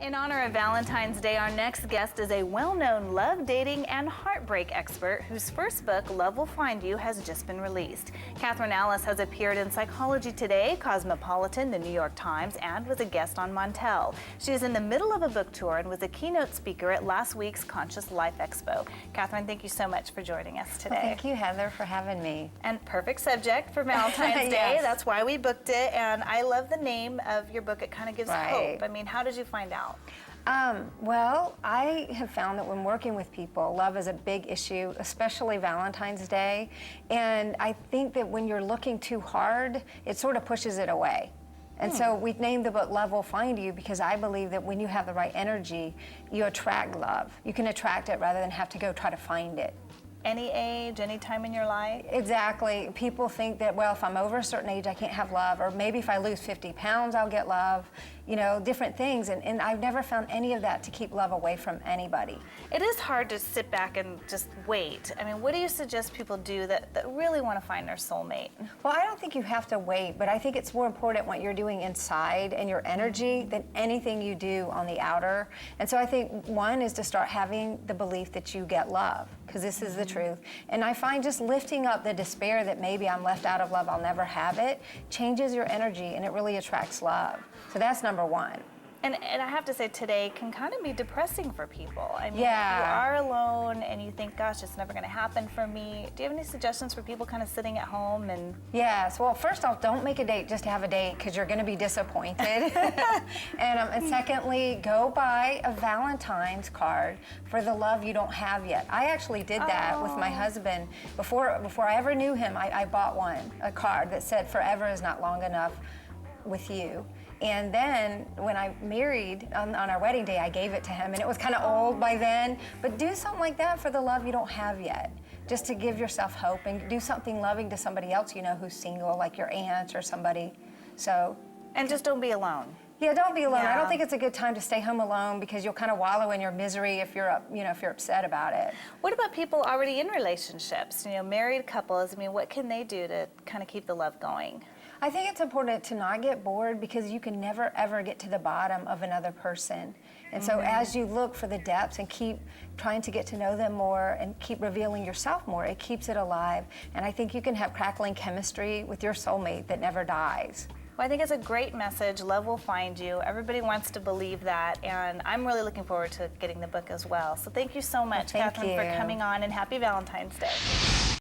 In honor of Valentine's Day, our next guest is a well-known love, dating, and heartbreak expert whose first book, Love Will Find You, has just been released. Kathryn has appeared in Psychology Today, Cosmopolitan, the New York Times, and was a guest on Montel. She is in the middle of a book tour and was a keynote speaker at last week's Conscious Life Expo. Kathryn, thank you so much for joining us today. Well, thank you, Heather, for having me. And perfect subject for Valentine's Day. Yes. That's why we booked it. And I love the name of your book. It kind of gives hope. I mean, how did you find out? Well, I have found that when working with people, love is a big issue, especially Valentine's Day. And I think that when you're looking too hard, it sort of pushes it away. And so we've named the book Love Will Find You because I believe that when you have the right energy, you attract love. You can attract it rather than have to go try to find it. Any age, any time in your life? Exactly. People think that, well, if I'm over a certain age, I can't have love, or maybe if I lose 50 pounds, I'll get love, you know, different things. And I've never found any of that to keep love away from anybody. It is hard to sit back and just wait. I mean, what do you suggest people do that really want to find their soulmate? Well, I don't think you have to wait, but I think it's more important what you're doing inside and your energy than anything you do on the outer. And so I think one is to start having the belief that you get love, because this is the truth. And I find just lifting up the despair that maybe I'm left out of love, I'll never have it, changes your energy and it really attracts love. So that's number one. And I have to say, today can kind of be depressing for people. I mean, Yeah. you are alone and you think, gosh, it's never going to happen for me. Do you have any suggestions for people kind of sitting at home and... Yes, well, first off, don't make a date just to have a date because you're going to be disappointed. and secondly, go buy a Valentine's card for the love you don't have yet. I actually did that with my husband. Before I ever knew him, I bought a card that said, "Forever is not long enough with you." And then when I married, on our wedding day, I gave it to him, and it was kind of old by then. But do something like that for the love you don't have yet, just to give yourself hope, and do something loving to somebody else you know who's single, like your aunt or somebody. So. And just don't be alone. Yeah, don't be alone. Yeah. I don't think it's a good time to stay home alone because you'll kind of wallow in your misery if you're upset about it. What about people already in relationships? You know, married couples. I mean, what can they do to kind of keep the love going? I think it's important to not get bored because you can never, ever get to the bottom of another person. And so as you look for the depths and keep trying to get to know them more and keep revealing yourself more, it keeps it alive. And I think you can have crackling chemistry with your soulmate that never dies. Well, I think it's a great message. Love will find you. Everybody wants to believe that, and I'm really looking forward to getting the book as well. So thank you so much, Thank Kathryn, you. for coming on, and happy Valentine's Day.